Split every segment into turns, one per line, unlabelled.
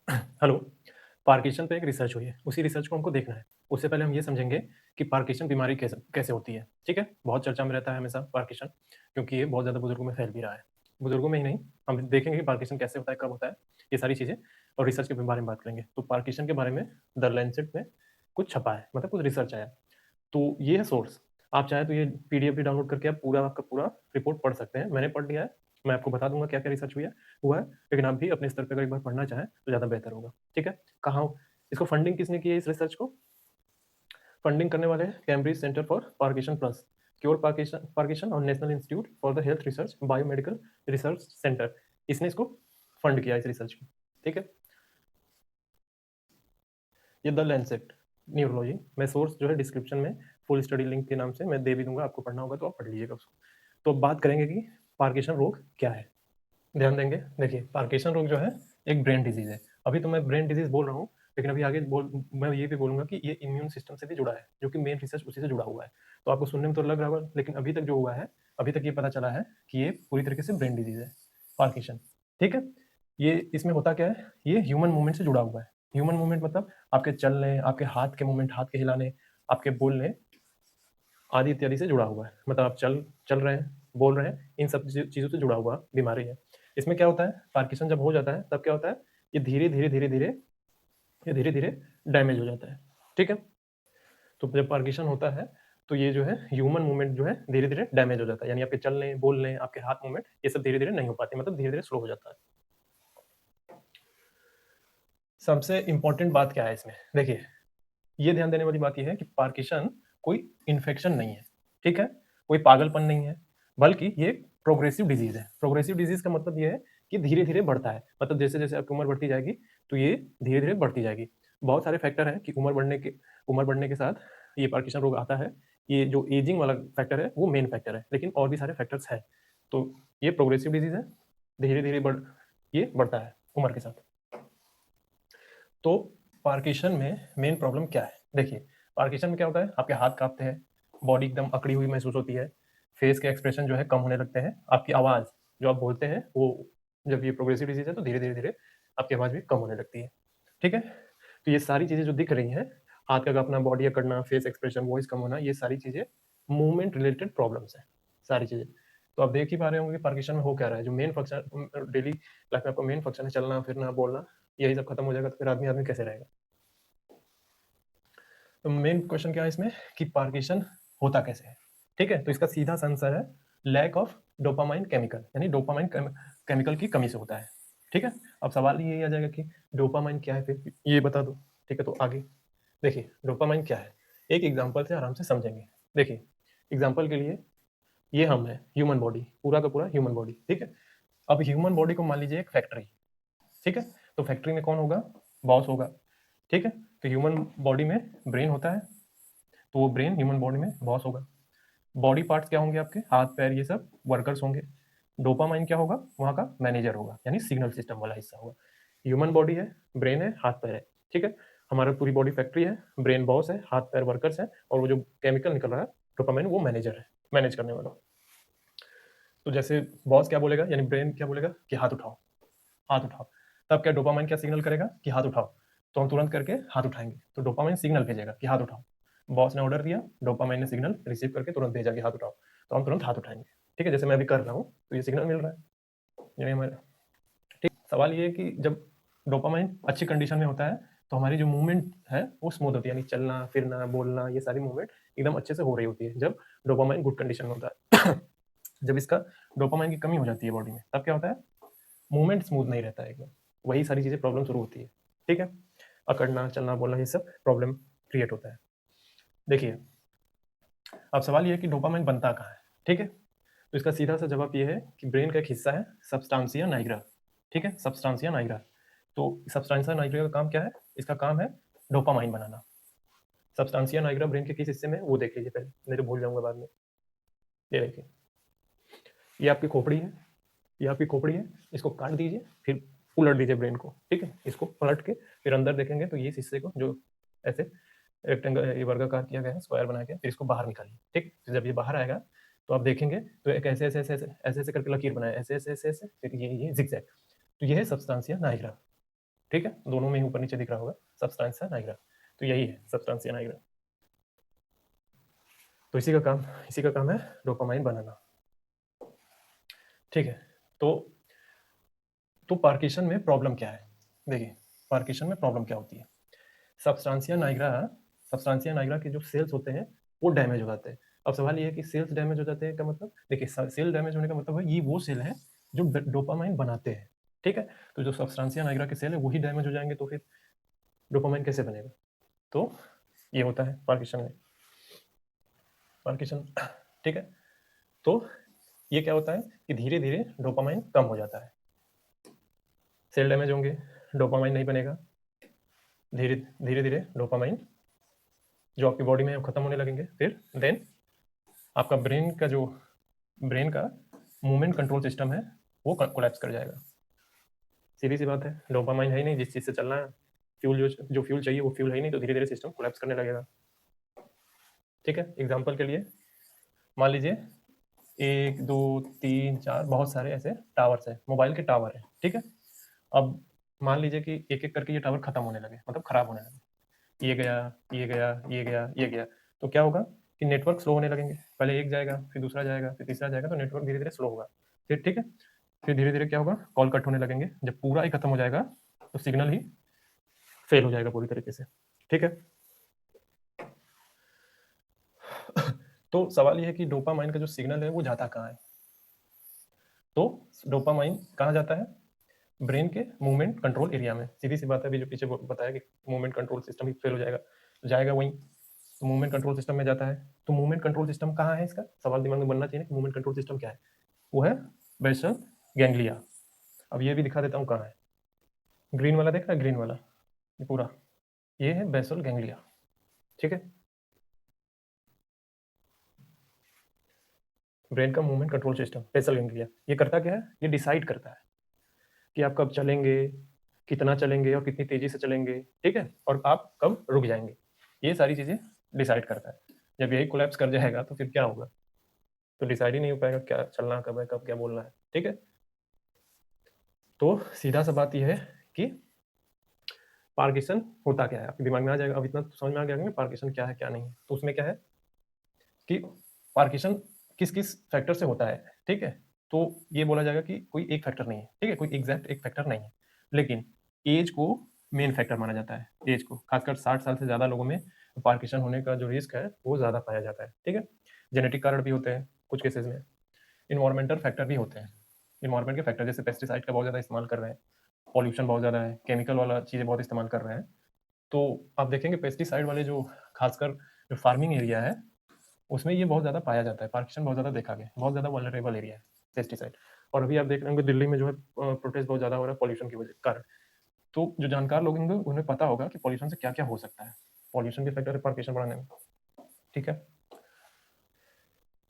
Hello. Parkinson पे एक research हुई है, उसी रिसर्च को हमको देखना है। उससे पहले हम ये समझेंगे कि पार्किंसन बीमारी कैसे कैसे होती है। ठीक है, बहुत चर्चा में रहता है हमेशा पार्किंसन, क्योंकि ये बहुत ज़्यादा बुजुर्गों में फैल भी रहा है। बुजुर्गों में ही नहीं, हम देखेंगे कि पार्किंसन कैसे होता है, कब होता है, ये सारी चीज़ें और रिसर्च के बारे में बात करेंगे। तो पार्किंसन के बारे में द लैंसेट में कुछ छपा है, मतलब कुछ रिसर्च आया। तो ये है सोर्स। आप चाहे तो ये पीडीएफ भी डाउनलोड करके आप पूरा का पूरा रिपोर्ट पढ़ सकते हैं। मैंने पढ़ लिया है, मैं आपको बता दूंगा क्या क्या रिसर्च हुआ है, लेकिन आप भी अपने स्तर पर अगर एक बार पढ़ना चाहें तो ज़्यादा बेहतर होगा। ठीक है, कहाँ इसको फंडिंग किसने की है? इस रिसर्च को फंडिंग करने वाले हैं Cambridge centre for Parkinson plus cure Parkinson Parkinson और national institute for the health research biomedical research centre. इसने इसको फंड किया इस रिसर्च को। ठीक है, ये द लैंसेट न्यूरोलॉजी। मैं सोर्स जो है डिस्क्रिप्शन में फुल स्टडी लिंक के नाम से मैं दे भी दूंगा, आपको पढ़ना होगा तो आप पढ़ लीजिएगा उसको। तो बात करेंगे कि पार्किंसन रोग क्या है। ध्यान देंगे, देखिए पार्किंसन रोग जो है एक ब्रेन डिजीज है। अभी तो मैं ब्रेन डिजीज बोल रहा हूँ, लेकिन अभी आगे मैं ये भी बोलूंगा कि ये इम्यून सिस्टम से भी जुड़ा है, जो कि मेन रिसर्च उसी से जुड़ा हुआ है। तो आपको सुनने में तो लग रहा होगा, लेकिन अभी तक जो हुआ है, अभी तक ये पता चला है कि ये पूरी तरीके से ब्रेन डिजीज है, पार्किंसन। ठीक है, ये इसमें होता क्या है, ये ह्यूमन मूवमेंट से जुड़ा हुआ है। ह्यूमन मूवमेंट मतलब आपके चलने, आपके हाथ के मूवमेंट, हाथ के हिलाने, आपके बोलने आदि इत्यादि से जुड़ा हुआ है। मतलब आप चल चल रहे हैं, बोल रहे हैं, इन सब चीज़ों से जुड़ा हुआ बीमारी है। इसमें क्या होता है, पार्किंसन जब हो जाता है तब क्या होता है, ये धीरे धीरे धीरे धीरे ये धीरे धीरे डैमेज हो जाता है। ठीक है, तो जब पार्किंसन होता है तो ये जो है ह्यूमन मूवमेंट जो है धीरे धीरे डैमेज हो जाता है, यानी आपके चलने, बोलने, आपके हाथ मूवमेंट ये सब धीरे धीरे नहीं हो पाते, मतलब धीरे धीरे स्लो हो जाता है। सबसे इंपॉर्टेंट बात क्या है इसमें, देखिए ये ध्यान देने वाली बात ये है कि पार्किंसन कोई इन्फेक्शन नहीं है। ठीक है, कोई पागलपन नहीं है, बल्कि ये प्रोग्रेसिव डिजीज है। प्रोग्रेसिव डिजीज का मतलब ये है कि धीरे धीरे बढ़ता है, मतलब जैसे जैसे आपकी उम्र बढ़ती जाएगी तो ये धीरे धीरे बढ़ती जाएगी। बहुत सारे फैक्टर हैं कि उम्र बढ़ने के साथ ये पार्किंसन रोग आता है। ये जो एजिंग वाला फैक्टर है वो मेन फैक्टर है, लेकिन और भी सारे फैक्टर्स हैं। तो ये प्रोग्रेसिव डिजीज है, धीरे धीरे ये बढ़ता है उम्र के साथ। तो पार्किंसन में मेन प्रॉब्लम क्या है, देखिए पार्किंसन में क्या होता है, आपके हाथ कांपते हैं, बॉडी एकदम अकड़ी हुई महसूस होती है, फेस के एक्सप्रेशन जो है कम होने लगते हैं, आपकी आवाज़ जो आप बोलते हैं वो, जब ये प्रोग्रेसिव डिजीज है तो धीरे धीरे धीरे आपकी आवाज़ भी कम होने लगती है। ठीक है, तो ये सारी चीज़ें जो दिख रही हैं, हाथ का कांपना, बॉडी अकड़ना, फेस एक्सप्रेशन, वॉइस कम होना, ये सारी चीज़ें मूवमेंट रिलेटेड प्रॉब्लम्स हैं, सारी चीज़ें। तो आप देख ही पा रहे होंगे कि पार्किंसन में हो क्या रहा है। जो मेन फंक्शन डेली लाइफ में आपका मेन फंक्शन है, चलना फिरना बोलना, यही सब खत्म हो जाएगा तो फिर आदमी आदमी कैसे रहेगा। तो मेन क्वेश्चन क्या है इसमें कि पार्किंसन होता कैसे है। ठीक है, तो इसका सीधा सा आंसर है लैक ऑफ डोपामाइन केमिकल, यानी डोपामाइन केमिकल की कमी से होता है। ठीक है, अब सवाल ये आ जाएगा कि डोपामाइन क्या है, फिर ये बता दो। ठीक है, तो आगे देखिए डोपामाइन क्या है, एक एग्जांपल से आराम से समझेंगे। देखिए एग्जांपल के लिए, ये हम है ह्यूमन बॉडी, पूरा का पूरा ह्यूमन बॉडी। ठीक है, अब ह्यूमन बॉडी को मान लीजिए एक फैक्ट्री। ठीक है, तो फैक्ट्री में कौन होगा, बॉस होगा। ठीक है, तो ह्यूमन बॉडी में ब्रेन होता है, तो वो ब्रेन ह्यूमन बॉडी में बॉस होगा। बॉडी पार्ट्स क्या होंगे आपके, हाथ पैर ये सब वर्कर्स होंगे। डोपामाइन क्या होगा, वहाँ का मैनेजर होगा, यानी सिग्नल सिस्टम वाला हिस्सा होगा। ह्यूमन बॉडी है, ब्रेन है, हाथ पैर है। ठीक है, हमारा पूरी बॉडी फैक्ट्री है, ब्रेन बॉस है, हाथ पैर वर्कर्स है, और वो जो केमिकल निकल रहा है डोपामाइन, वो मैनेजर है, मैनेज करने वाला। तो जैसे बॉस क्या बोलेगा, यानी ब्रेन क्या बोलेगा कि हाथ उठाओ, हाथ उठाओ, तब क्या डोपामाइन क्या सिग्नल करेगा कि हाथ उठाओ, तो हम तुरंत करके हाथ उठाएंगे। तो डोपामाइन सिग्नल भेजेगा कि हाथ उठाओ। बॉस ने ऑर्डर दिया, डोपामाइन ने सिग्नल रिसीव करके तुरंत भेजा कि हाथ उठाओ, तो हम तुरंत हाथ उठाएंगे। ठीक है, जैसे मैं अभी कर रहा हूँ तो ये सिग्नल मिल रहा है, यानी हमारे। ठीक, सवाल ये है कि जब डोपामाइन अच्छी कंडीशन में होता है तो हमारी जो मूवमेंट है वो स्मूथ होती है, यानी चलना फिरना बोलना ये सारी मूवमेंट एकदम अच्छे से हो रही होती है, जब डोपामाइन गुड कंडीशन में होता है। जब इसका डोपामाइन की कमी हो जाती है बॉडी में, तब क्या होता है, मूवमेंट स्मूथ नहीं रहता है एकदम, वही सारी चीज़ें प्रॉब्लम शुरू होती है। ठीक है, अकड़ना चलना बोलना ये सब प्रॉब्लम क्रिएट होता है। देखिए अब सवाल ये है कि डोपामाइन बनता कहाँ है। ठीक है, तो इसका सीधा सा जवाब ये है कि ब्रेन का एक हिस्सा है सब्सटांसिया नाइग्रा। ठीक है, सब्सटांसिया नाइग्रा। तो सब्सटांसिया नाइग्रा का काम क्या है, इसका काम है डोपामाइन बनाना। सब्सटांसिया नाइग्रा ब्रेन के किस हिस्से में, वो देख लीजिए पहले, नहीं तो भूल जाऊंगा बाद में। ये देखिए, ये आपकी खोपड़ी है, ये आपकी खोपड़ी है, इसको काट दीजिए, फिर उलट दीजिए ब्रेन को। ठीक है, इसको पलट के फिर अंदर देखेंगे तो ये इस हिस्से को जो ऐसे रेक्टेंगल ये वर्गाकार किया गया है, स्क्वायर बना के, फिर इसको बाहर निकालिए। ठीक, फिर जब ये बाहर आएगा तो आप देखेंगे तो एक ऐसे ऐसे ऐसे ऐसे ऐसे ऐसे करके लकीर बनाए, ऐसे ऐसे ऐसे ऐसे, फिर ये जिगजैग। तो ये है सब्सटेंशिया नाइग्रा। ठीक है, दोनों में ही ऊपर नीचे दिख रहा होगा सब्सटेंशिया नाइग्रा, तो यही है सब्सटेंशिया नाइग्रा। तो इसी का काम है डोपामाइन बनाना, ठीक है। तो पार्किंसन में प्रॉब्लम क्या है, देखिए पार्किंसन में प्रॉब्लम क्या होती है। सब्सटेंशिया नाइग्रा के जो सेल्स होते हैं वो डैमेज हो जाते हैं। अब सवाल ये है कि सेल्स डैमेज हो जाते हैं का मतलब, देखिए सेल डैमेज होने का मतलब है ये वो सेल है जो डोपामाइन बनाते हैं, ठीक है। तो जो सब्सटेंशिया नाइग्रा के सेल है वही डैमेज हो जाएंगे, तो फिर डोपामाइन कैसे बनेगा। तो ये होता है पार्किंसन में, पार्किंसन, ठीक है। तो ये क्या होता है कि धीरे धीरे डोपामाइन कम हो जाता है, सेल डैमेज होंगे, डोपामाइन नहीं बनेगा, धीरे धीरे धीरे डोपामाइन जो आपकी बॉडी में खत्म होने लगेंगे, फिर देन आपका ब्रेन का मूवमेंट कंट्रोल सिस्टम है वो कोलैप्स कर जाएगा। सीधी सी बात है, डोपामाइन है ही नहीं, जिस चीज़ से चलना है फ्यूल, जो फ्यूल चाहिए वो फ्यूल है ही नहीं, तो धीरे धीरे सिस्टम कोलैप्स करने लगेगा, ठीक है। एग्जाम्पल के लिए मान लीजिए 1 2 3 4 बहुत सारे ऐसे टावर्स है, मोबाइल के टावर है, ठीक है। अब मान लीजिए कि एक एक करके ये टावर खत्म होने लगे, मतलब खराब होने लगे, ये गया ये गया ये गया ये गया, तो क्या होगा कि नेटवर्क स्लो होने लगेंगे, पहले एक जाएगा फिर दूसरा जाएगा फिर तीसरा जाएगा, तो नेटवर्क धीरे धीरे स्लो होगा, फिर ठीक है, फिर धीरे धीरे क्या होगा कॉल कट होने लगेंगे, जब पूरा ही खत्म हो जाएगा तो सिग्नल ही फेल हो जाएगा पूरी तरीके से, ठीक है। तो सवाल ये है कि डोपामाइन का जो सिग्नल है वो जाता कहाँ है, तो डोपामाइन कहाँ जाता है, ब्रेन के मूवमेंट कंट्रोल एरिया में, सीधी सी बात है, अभी जो पीछे बताया कि मूवमेंट कंट्रोल सिस्टम ही फेल हो जाएगा, तो जाएगा वहीं, तो मूवमेंट कंट्रोल सिस्टम में जाता है। तो मूवमेंट कंट्रोल सिस्टम कहाँ है, इसका सवाल दिमाग में बनना चाहिए कि मूवमेंट कंट्रोल सिस्टम क्या है, वो है बेसल गैंग्लिया। अब ये भी दिखा देता हूँ कहाँ है, ग्रीन वाला देख रहा है, ग्रीन वाला ये पूरा, ये है बेसल गैंग्लिया, ठीक है। ब्रेन का movement control system basal ganglia, ये करता क्या है, ये डिसाइड करता है कि आप कब चलेंगे, कितना चलेंगे और कितनी तेजी से चलेंगे, ठीक है, और आप कब रुक जाएंगे, ये सारी चीजें डिसाइड करता है। जब यही कोलैप्स कर जाएगा तो फिर क्या होगा, तो डिसाइड ही नहीं हो पाएगा क्या चलना कब है, कब क्या बोलना है, ठीक है। तो सीधा सा बात यह है कि पार्किंसन होता क्या है, आपके दिमाग में आ जाएगा, अब इतना तो समझ में आ गया कि पार्किंसन क्या है क्या नहीं है। तो उसमें क्या है कि पार्किंसन किस किस फैक्टर से होता है, ठीक है। तो ये बोला जाएगा कि कोई एक फैक्टर नहीं है, ठीक है, कोई एग्जैक्ट एक फैक्टर नहीं है, लेकिन एज को मेन फैक्टर माना जाता है, एज को, खासकर 60 साल से ज़्यादा लोगों में पार्किंसन होने का जो रिस्क है वो ज़्यादा पाया जाता है, ठीक है। जेनेटिक कारण भी होते हैं कुछ केसेस में, इन्वायरमेंटल फैक्टर भी होते हैं, इन्वायरमेंट के फैक्टर जैसे पेस्टिसाइड का बहुत ज़्यादा इस्तेमाल कर रहे हैं, पॉल्यूशन बहुत ज़्यादा है, केमिकल वाला चीज़ें बहुत इस्तेमाल कर रहे हैं, तो आप देखेंगे पेस्टिसाइड वाले जो खासकर जो फार्मिंग एरिया है उसमें ये बहुत ज़्यादा पाया जाता है, पार्किंसन बहुत ज़्यादा देखा गया, बहुत ज़्यादा वल्नरेबल एरिया है पेस्टिसाइड। और अभी आप देख रहे होंगे दिल्ली में जो है प्रोटेस्ट बहुत ज़्यादा हो रहा है पॉल्यूशन की वजह कारण, तो जो जानकार लोग होंगे उन्हें पता होगा कि पॉल्यूशन से क्या क्या हो सकता है, पॉल्यूशन के फैक्टर है पार्किंसन बढ़ाने में, ठीक है।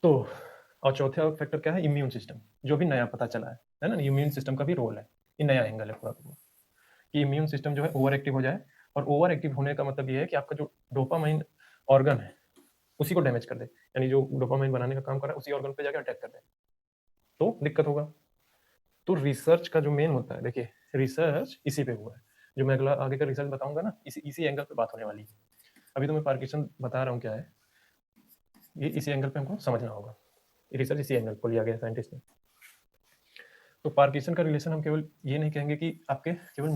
तो और चौथा फैक्टर क्या है, इम्यून सिस्टम, जो भी नया पता चला है ना, इम्यून सिस्टम का भी रोल है, ये नया एंगल है पूरा पूरा, कि इम्यून सिस्टम जो है ओवर एक्टिव हो जाए, और ओवर एक्टिव होने का मतलब ये है कि आपका जो डोपामाइन ऑर्गन है उसी को डैमेज कर दे, यानी जो डोपामाइन बनाने का काम कर रहा है उसी ऑर्गन पे जाकर अटैक कर दे, तो दिक्कत होगा। तो रिसर्च का जो मेन होता है, देखिए रिसर्च इसी पे हुआ है, जो मैं अगला आगे का रिसर्च बताऊंगा ना, इसी एंगल पे बात होने वाली है। अभी तो मैं पार्किंसन बता रहा हूँ क्या है, ये इसी एंगल पे हमको समझना होगा, रिसर्च इसी एंगल को लिया गया साइंटिस्ट ने। तो पार्किंसन का रिलेशन हम केवल ये नहीं कहेंगे कि आपके केवल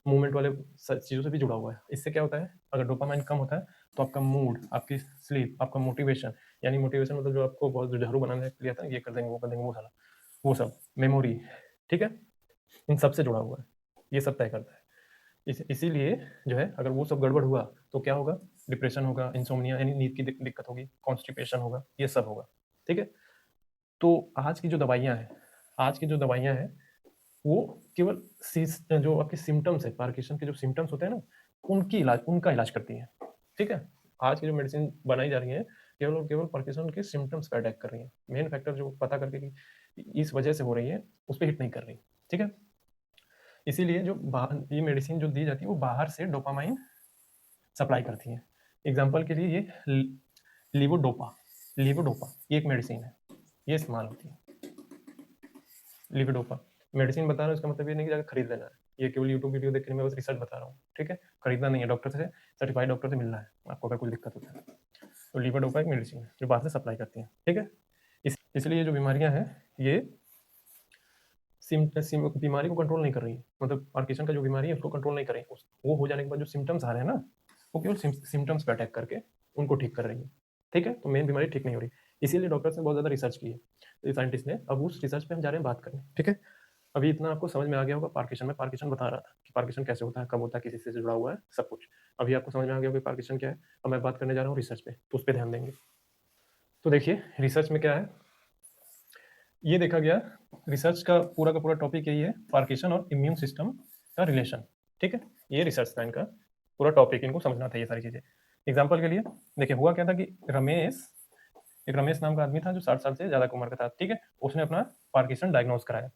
मूवमेंट वाले चीज़ों से भी जुड़ा हुआ है। इससे क्या होता है, अगर डोपामाइन कम होता है तो आपका मूड, आपकी स्लीप, आपका मोटिवेशन, यानी मोटिवेशन मतलब जो आपको बहुत जुझारू बनाने के लिए आता है, ये कर देंगे वो कर देंगे, वो सब मेमोरी, ठीक है, इन सब से जुड़ा हुआ है, ये सब तय करता है। इसीलिए जो है अगर वो सब गड़बड़ हुआ तो क्या होगा, डिप्रेशन होगा, इंसोम्निया यानी नींद की दिक्कत होगी, कॉन्स्टिपेशन होगा, ये सब होगा, ठीक है। तो आज की जो दवाइयाँ हैं वो केवल जो आपके सिम्टम्स है, पार्किंसन के जो सिम्टम्स होते हैं ना, उनका इलाज करती है, ठीक है। आज की जो मेडिसिन बनाई जा रही है केवल और केवल पार्किंसन के सिम्टम्स पे अटैक कर रही है, मेन फैक्टर जो पता करके कि इस वजह से हो रही है उस पर हिट नहीं कर रही, ठीक है। इसीलिए जो ये मेडिसिन जो दी जाती है वो बाहर से डोपामाइन सप्लाई करती है। एग्जाम्पल के लिए ये लिवोडोपा लिवोडोपा ये एक मेडिसिन है, ये इस्तेमाल होती है लिविडोपा। मेडिसिन बता रहा हूँ इसका मतलब ये नहीं कि जाकर खरीद लेना है, ये केवल यूट्यूब वीडियो देख के मैं बस रिसर्च बता रहा हूँ, ठीक है? खरीदना नहीं है, डॉक्टर से, सर्टिफाइड डॉक्टर से मिलना है आपको अगर कोई दिक्कत होता है। तो लीवोडोपा एक मेडिसिन है जो बाहर से सप्लाई करती है, ठीक है? इसलिए ये जो बीमारियां हैं ये बीमारी को कंट्रोल नहीं कर रही है, मतलब पार्किंसन का जो बीमारी है उसको कंट्रोल नहीं कर रही है। वो हो जाने के बाद जो सिम्टम्स आ रहे हैं ना, वो केवल सिम्टम्स पे अटैक करके उनको ठीक कर रही है, ठीक है? तो मेन बीमारी ठीक नहीं हो रही, इसीलिए डॉक्टर्स ने बहुत ज़्यादा रिसर्च की है, तो साइंटिस्ट ने, अब उस रिसर्च पे हम जा रहे हैं बात करने, ठीक है? अभी इतना आपको समझ में आ गया होगा पार्किंसन में, पार्किंसन बता रहा था कि पार्किंसन कैसे होता है, कब होता है, किसी से जुड़ा हुआ है, सब कुछ। अभी आपको समझ में आ गया होगा कि पार्किंसन क्या है। अब मैं बात करने जा रहा हूँ रिसर्च पे, तो उस पर ध्यान देंगे। तो देखिए रिसर्च में क्या है, ये देखा गया, रिसर्च का पूरा टॉपिक यही है, पार्किंसन और इम्यून सिस्टम का रिलेशन, ठीक है? ये रिसर्च था इनका पूरा टॉपिक, इनको समझना था ये सारी चीज़ें। एग्जाम्पल के लिए देखिए हुआ क्या था कि एक रमेश नाम का आदमी था जो 60 साल से ज़्यादा की उम्र का था, ठीक है? उसने अपना पार्किंसन डायग्नोज कराया।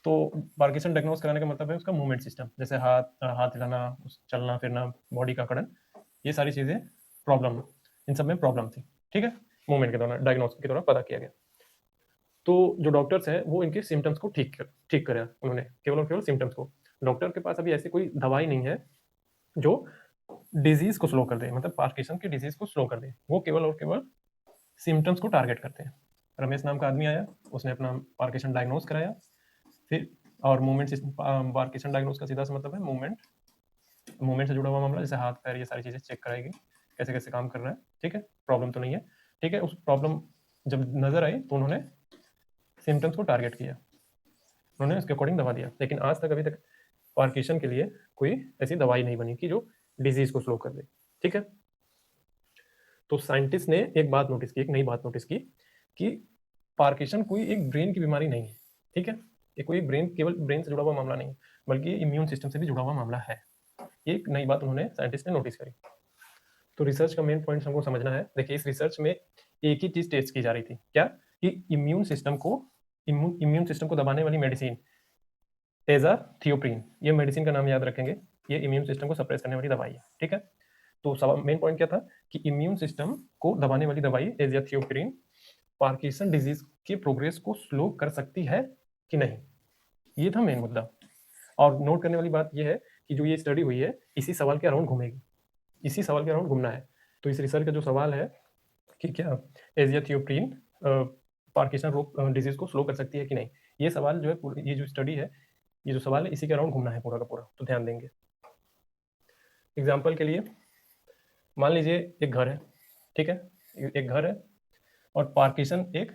तो पार्किंसन डायग्नोज कराने का मतलब है उसका मूवमेंट सिस्टम, जैसे हाथ हिलाना, चलना फिरना, बॉडी का अकड़न, ये सारी चीज़ें प्रॉब्लम, इन सब में प्रॉब्लम थी, ठीक है? मूवमेंट के दौरान डायग्नोज के दौरान पता किया गया। तो जो डॉक्टर्स हैं वो इनके सिम्टम्स को ठीक करा उन्होंने, केवल और केवल सिम्टम्स को। डॉक्टर के पास अभी ऐसी कोई दवाई नहीं है जो डिजीज को स्लो कर दे, मतलब पार्किंसन की डिजीज को स्लो कर दे, वो केवल और केवल सिम्टम्स को टारगेट करते हैं। रमेश नाम का आदमी आया, उसने अपना पार्किंसन डायग्नोज कराया, फिर और मूवमेंट सिस्टम, पार्किंसन डायग्नोज का सीधा सा मतलब है मूवमेंट से जुड़ा हुआ मामला, जैसे हाथ पैर ये सारी चीज़ें चेक कराएगी कैसे कैसे काम कर रहा है, ठीक है? प्रॉब्लम तो नहीं है, ठीक है? उस प्रॉब्लम जब नजर आई तो उन्होंने सिम्टम्स को टारगेट किया, उन्होंने उसके अकॉर्डिंग दवा दिया। लेकिन आज तक अभी तक पार्किंसन के लिए कोई ऐसी दवाई नहीं बनी कि जो डिजीज को स्लो कर दे, ठीक है? तो साइंटिस्ट ने एक बात नोटिस की, एक नई बात नोटिस की कि पार्किंसन कोई एक ब्रेन की बीमारी नहीं है, ठीक है? ये कोई केवल ब्रेन से जुड़ा हुआ मामला नहीं है, बल्कि इम्यून सिस्टम से भी जुड़ा हुआ मामला है। एक नई बात उन्होंने, साइंटिस्ट ने नोटिस करी। तो रिसर्च का मेन पॉइंट हमको समझना है। देखिए इस रिसर्च में एक ही चीज टेस्ट की जा रही थी, क्या? कि इम्यून सिस्टम को दबाने वाली मेडिसिन एजाथियोप्रिन, ये मेडिसिन का नाम याद रखेंगे, ये इम्यून सिस्टम को सप्रेस करने वाली दवाई है, ठीक है? तो मेन पॉइंट क्या था कि इम्यून सिस्टम को दबाने वाली दवाई एजाथियोप्रिन पार्किंसन डिजीज के प्रोग्रेस को स्लो कर सकती है कि नहीं, ये था मेन मुद्दा। और नोट करने वाली बात यह है कि जो ये स्टडी हुई है इसी सवाल के अराउंड घूमेगी, इसी सवाल के अराउंड घूमना है। तो इस रिसर्च का जो सवाल है कि क्या एजियाथियोप्रिन पार्किंसन रोग डिजीज को स्लो कर सकती है कि नहीं, ये सवाल जो है, ये जो स्टडी है, ये जो सवाल है, इसी के अराउंड घूमना है पूरा का पूरा, तो ध्यान देंगे। एग्जाम्पल के लिए मान लीजिए एक घर है, ठीक है? एक घर है और पार्किंसन एक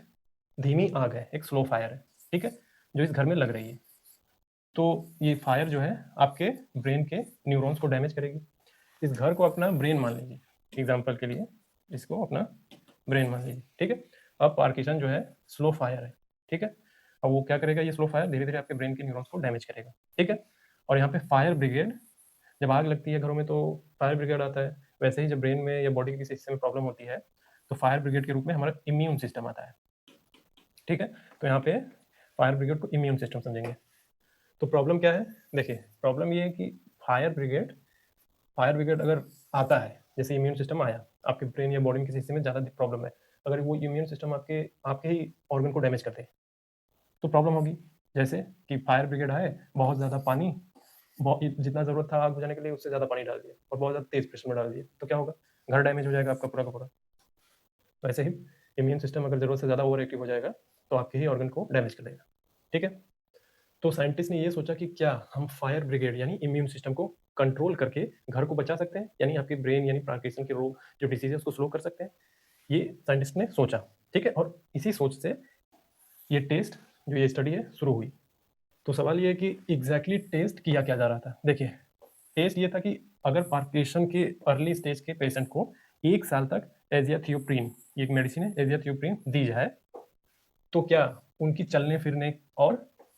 धीमी आग है, एक स्लो फायर है, ठीक है? जो इस घर में लग रही है। तो ये फायर जो है आपके ब्रेन के न्यूरॉन्स को डैमेज करेगी। इस घर को अपना ब्रेन मान लीजिए, एग्जाम्पल के लिए इसको अपना ब्रेन मान लीजिए, ठीक है? अब पार्किंसन जो है स्लो फायर है, ठीक है? अब वो क्या करेगा, ये स्लो फायर धीरे धीरे आपके ब्रेन के न्यूरॉन्स को डैमेज करेगा, ठीक है? और यहाँ पे फायर ब्रिगेड, जब आग लगती है घरों में तो फायर ब्रिगेड आता है, वैसे ही जब ब्रेन में या बॉडी के किसी हिस्से में प्रॉब्लम होती है तो फायर ब्रिगेड के रूप में हमारा इम्यून सिस्टम आता है, ठीक है? तो यहाँ पे फायर ब्रिगेड को इम्यून सिस्टम समझेंगे। तो प्रॉब्लम क्या है, देखिए प्रॉब्लम ये है कि फायर ब्रिगेड अगर आता है, जैसे इम्यून सिस्टम आया आपके ब्रेन या बॉडी में किसी हिस्से में ज़्यादा प्रॉब्लम है, अगर वो इम्यून सिस्टम आपके आपके ही ऑर्गन को डैमेज कर दे तो प्रॉब्लम होगी। जैसे कि फायर ब्रिगेड आए, बहुत ज़्यादा पानी, जितना ज़रूरत था आग बुझाने के लिए उससे ज़्यादा पानी डाल दिया और बहुत ज़्यादा तेज प्रेशर में डाल दिया, तो क्या होगा, घर डैमेज हो जाएगा आपका पूरा का पूरा। वैसे ही इम्यून सिस्टम अगर ज़रूरत से ज़्यादा ओवर एक्टिव हो जाएगा तो आपके ही ऑर्गन को डैमेज कर देगा, ठीक है? तो साइंटिस्ट ने ये सोचा कि क्या हम फायर ब्रिगेड यानी इम्यून सिस्टम को कंट्रोल करके घर को बचा सकते हैं, यानी आपके ब्रेन यानी पार्किंसन के रोग जो डिसीज है उसको स्लो कर सकते हैं, ये साइंटिस्ट ने सोचा, ठीक है? और इसी सोच से ये टेस्ट, जो ये स्टडी है, शुरू हुई। तो सवाल ये है कि एग्जैक्टली टेस्ट किया क्या जा रहा था। देखिए टेस्ट ये था कि अगर पार्किंसन के अर्ली स्टेज के पेशेंट को 1 साल तक एजियाथियोप्रिन, ये एक मेडिसिन है, एजियाथियोप्रिन दी जाए तो क्या उनकी चलने फिरने और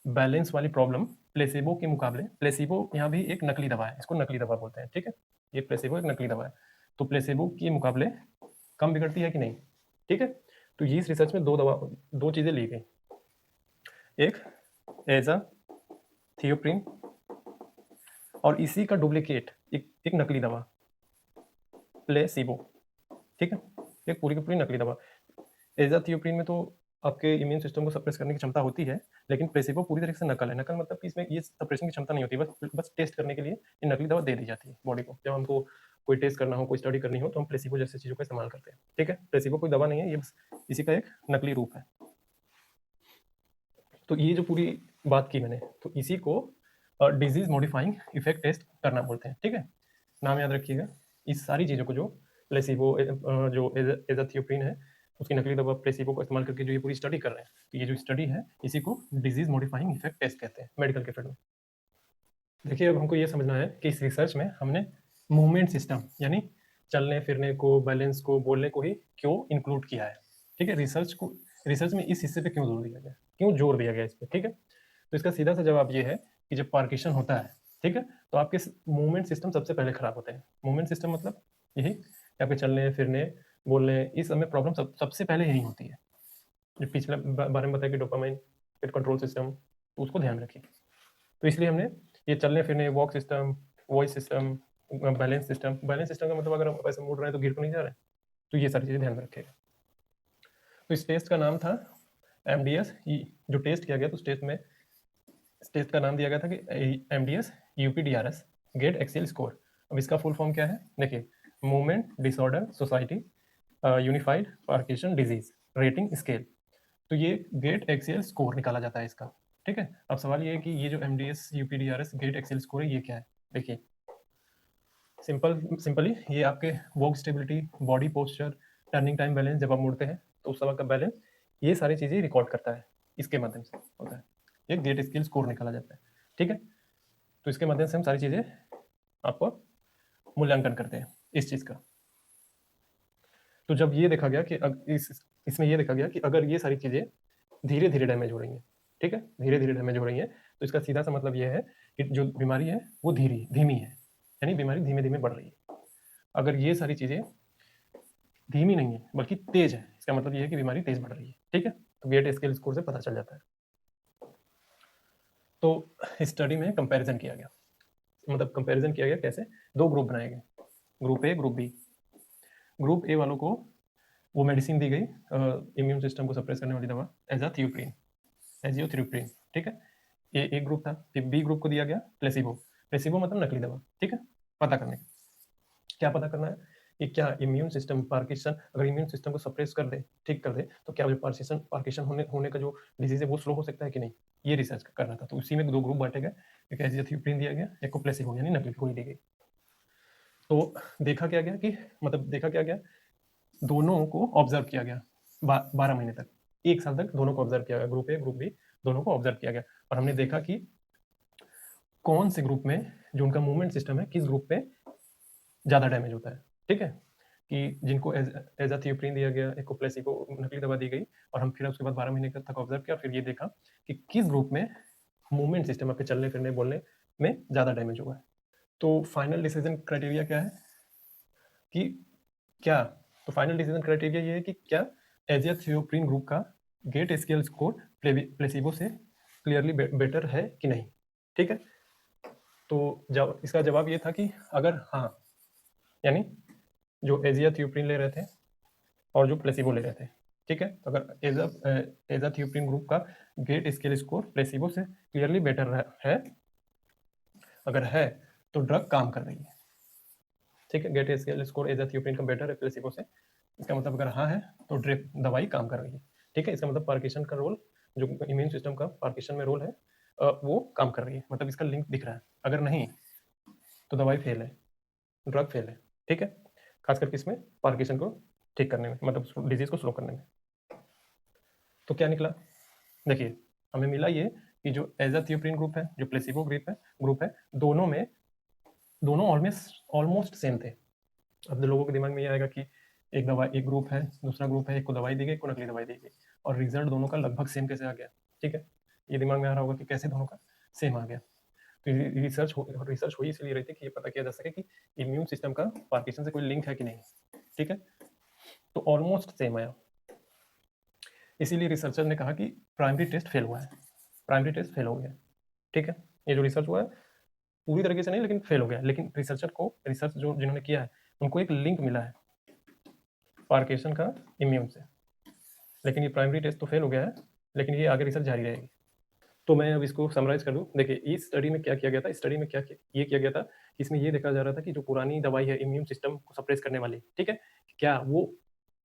बैलेंस वाली प्रॉब्लम प्लेसिबो के मुकाबले, प्लेसिबो यहाँ भी एक नकली दवा है, इसको नकली दवा बोलते हैं, ठीक है? ये प्लेसिबो एक नकली दवा है, तो प्लेसिबो के मुकाबले कम बिगड़ती है कि नहीं, ठीक है? तो ये इस रिसर्च में दो चीजें ली गई, एक एजा थियोप्रिन और इसी का डुप्लीकेट एक नकली दवा प्लेसिबो, ठीक है? एक पूरी की पूरी नकली दवा। एजाथियोप्रिन में तो आपके इम्यून सिस्टम को सप्रेस करने की क्षमता होती है, लेकिन प्लेसिबो पूरी तरीके से नकल है। नकल मतलब कि इसमें ये सप्रेशन की क्षमता नहीं होती, बस टेस्ट करने के लिए ये नकली दवा दे दी जाती है बॉडी को। जब हमको कोई टेस्ट करना हो, कोई स्टडी करनी हो, तो हम प्लेसिबो जैसी चीज़ों का इस्तेमाल करते हैं। ठीक है, प्लेसिबो कोई दवा नहीं है, ये बस इसी का एक नकली रूप है। तो ये जो पूरी बात की मैंने, तो इसी को डिजीज मॉडिफाइंग इफेक्ट टेस्ट करना बोलते हैं। ठीक है, नाम याद रखिएगा। इस सारी चीज़ों को जो प्लेसिबो जो एजाथियोप्रिन है, उसकी नकली दवा प्लेसिबो का इस्तेमाल करके जो ये पूरी स्टडी कर रहे हैं, तो ये जो स्टडी है इसी को डिजीज मॉडिफाइंग इफेक्ट टेस्ट कहते हैं मेडिकल के फील्ड में। देखिए, अब हमको ये समझना है कि इस रिसर्च में हमने मूवमेंट सिस्टम यानी चलने फिरने को, बैलेंस को, बोलने को ही क्यों इंक्लूड किया है। ठीक है, रिसर्च में इस हिस्से पे क्यों जोर दिया गया, क्यों जोर दिया गया इस पे। ठीक है, तो इसका सीधा सा जवाब ये है कि जब पार्किशन होता है, ठीक है, तो आपके मूवमेंट सिस्टम सबसे पहले खराब होते हैं। मूवमेंट सिस्टम मतलब यही कि आपके चलने फिरने बोलने, इस सब में प्रॉब्लम सबसे पहले यही होती है। जो पिछले बारे में बताया कि डोपामाइन कंट्रोल सिस्टम, तो उसको ध्यान रखिए। तो इसलिए हमने ये चलने फिरने, walk system, voice system, balance system का मतलब अगर हम ऐसे मुड़ रहे हैं तो गिर तो नहीं जा रहे हैं, तो ये सारी चीज़ें ध्यान में रखिएगा। तो इस टेस्ट का नाम था MDS। जो टेस्ट किया गया, तो इस टेस्ट का नाम दिया गया था कि MDS UPDRS gait excel score. अब इसका फुल फॉर्म क्या है, देखिए, movement disorder society unified Parkinson disease rating scale. तो ये गेट एक्सेल स्कोर निकाला जाता है इसका। ठीक है, अब सवाल ये है कि ये जो MDS UPDRS gait excel score है, ये क्या है। देखिए, सिंपली ये आपके walk stability, body posture, turning time balance, जब आप मुड़ते हैं तो उस समय का बैलेंस, ये सारी चीज़ें रिकॉर्ड करता है, इसके माध्यम से होता है। ये गेट स्किल स्कोर निकाला जाता है। ठीक है, तो इसके माध्यम से हम सारी चीज़ें आपको मूल्यांकन करते हैं इस चीज़ का। तो जब ये देखा गया कि इसमें ये देखा गया कि अगर ये सारी चीज़ें धीरे धीरे डैमेज हो रही हैं, ठीक है, धीरे धीरे डैमेज हो रही हैं, तो इसका सीधा सा मतलब ये है कि जो बीमारी है वो धीमी है, यानी बीमारी धीमे धीमे बढ़ रही है। अगर ये सारी चीज़ें धीमी नहीं है बल्कि तेज है, इसका मतलब ये है कि बीमारी तेज बढ़ रही है। ठीक है, तो गेट स्केल स्कोर से पता चल जाता है। तो स्टडी में कंपैरिजन किया गया, मतलब कंपैरिजन किया गया कैसे, दो ग्रुप बनाए गए, group A group B. Group A वालों को वो मेडिसिन दी गई इम्यून सिस्टम को सप्रेस करने वाली दवा एजियोथ्रियोप्रिन। ठीक है, ये एक ग्रुप था। फिर बी ग्रुप को दिया गया प्लेसिबो मतलब नकली दवा। ठीक है, पता करने, क्या पता करना है कि क्या इम्यून सिस्टम पार्किंसन, अगर इम्यून सिस्टम को सप्रेस कर दे, ठीक कर दे, तो क्या जो पार्किंसन होने का जो डिजीज है वो स्लो हो सकता है कि नहीं, ये रिसर्च करना था। तो उसी में दो ग्रुप बांटे गए, एक एजियोथ्रियोप्रिन दिया गया, एक को प्लेसिबो यानी नकली गोली दी गई। तो देखा क्या गया कि देखा क्या गया, दोनों को ऑब्जर्व किया गया 12 महीने तक, 1 साल तक दोनों को ऑब्जर्व किया गया, ग्रुप ए ग्रुप बी दोनों को ऑब्जर्व किया गया। और हमने देखा कि कौन से ग्रुप में जो उनका मूवमेंट सिस्टम है, किस ग्रुप पे ज़्यादा डैमेज होता है। ठीक है, कि जिनको एजाथियोप्रिन दिया गया, एक को प्लेसिबो नकली दवा दी गई, और हम फिर उसके बाद 12 महीने तक ऑब्जर्व किया, फिर ये देखा कि किस ग्रुप में मूवमेंट सिस्टम आपके चलने फिरने बोलने में ज़्यादा डैमेज हुआ है। तो फाइनल डिसीजन क्राइटेरिया क्या है कि क्या, तो फाइनल डिसीजन क्राइटेरिया ये है कि क्या एजियोथ्रियोप्रिन ग्रुप का गेट स्केल स्कोर प्लेसिबो से क्लियरली बेटर है कि नहीं। ठीक है, तो इसका जवाब ये था कि अगर हाँ, यानी जो एजियोथ्रियोप्रिन ले रहे थे और जो प्लेसिबो ले रहे थे, ठीक है, तो अगर एजाथियोप्रिन ग्रुप का गेट स्केल स्कोर प्लेसिबो से क्लियरली बेटर है, अगर है तो ड्रग काम कर रही है। ठीक है, गेट स्केल स्कोर एजाथियोप्रिन का बेटर है प्लेसिबो से, इसका मतलब अगर हाँ है तो ड्रग दवाई काम कर रही है। ठीक है, इसका मतलब पार्किंसन का रोल, जो इम्यून सिस्टम का पार्किंसन में रोल है, वो काम कर रही है, मतलब इसका लिंक दिख रहा है। अगर नहीं तो दवाई फेल है, ड्रग फेल है। ठीक है, खास करके इसमें पार्किंसन को ठीक करने में, मतलब डिजीज को स्लो करने में। तो क्या निकला, देखिए, हमें मिला ये कि जो एजाथियोप्रिन ग्रुप है, जो प्लेसिबो ग्रुप है, दोनों ऑलमोस्ट सेम थे। अब लोगों के दिमाग में ये आएगा कि एक ग्रुप है, दूसरा ग्रुप है, एक को दवाई दी गई, एक को नकली दवाई दी गई, और रिजल्ट दोनों का लगभग सेम कैसे आ गया। ठीक है, ये दिमाग में आ रहा होगा कि कैसे दोनों का सेम आ गया। तो रिसर्च हो इसलिए रही थी कि ये पता किया जा सके कि इम्यून सिस्टम का पार्किंसन से कोई लिंक है कि नहीं। ठीक है, तो ऑलमोस्ट सेम आया, इसीलिए रिसर्चर ने कहा कि प्राइमरी टेस्ट फेल हुआ है, प्राइमरी टेस्ट फेल हो गया। ठीक है, ये जो रिसर्च हुआ है पूरी तरीके से नहीं, लेकिन फेल हो गया। लेकिन रिसर्च जो जिन्होंने किया है उनको एक लिंक मिला है पार्किंसन का इम्यून से, लेकिन ये प्राइमरी टेस्ट तो फेल हो गया है, लेकिन ये आगे रिसर्च जारी रहेगी। तो मैं अब इसको समराइज़ कर दूँ। देखिए, इस स्टडी में क्या किया गया था, इस स्टडी में क्या ये किया गया था, कि इसमें ये देखा जा रहा था कि जो पुरानी दवाई है इम्यून सिस्टम को सप्रेस करने वाली, ठीक है? क्या वो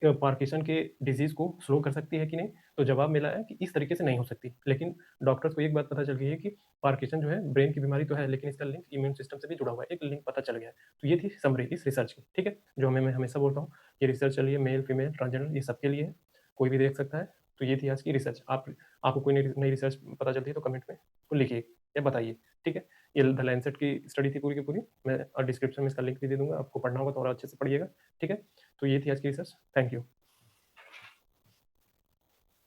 पार्किंसन के डिज़ीज़ को स्लो कर सकती है कि नहीं? तो जवाब मिला है कि इस तरीके से नहीं हो सकती। लेकिन डॉक्टर्स को एक बात पता चल गई है कि पार्किंसन जो है ब्रेन की बीमारी तो है, लेकिन इसका लिंक इम्यून सिस्टम से भी जुड़ा हुआ है। एक लिंक पता चल गया है। तो ये थी समरी इस रिसर्च की, ठीक है? जो मैं हमेशा बोलता हूँ, ये रिसर्च चल रही है मेल, फीमेल, ट्रांसजेंडर ये सबके लिए है। कोई भी देख सकता है। तो ये थी आज की रिसर्च। आपको कोई नई रिसर्च पता चलती है तो कमेंट में तो लिखिए या बताइए, ठीक है? ये द लैंसेट की स्टडी थी पूरी की पूरी। मैं डिस्क्रिप्शन में इसका लिंक भी दे दूँगा, आपको पढ़ना होगा तो और अच्छे से पढ़िएगा, ठीक है? तो ये थी आज की रिसर्च। Thank you.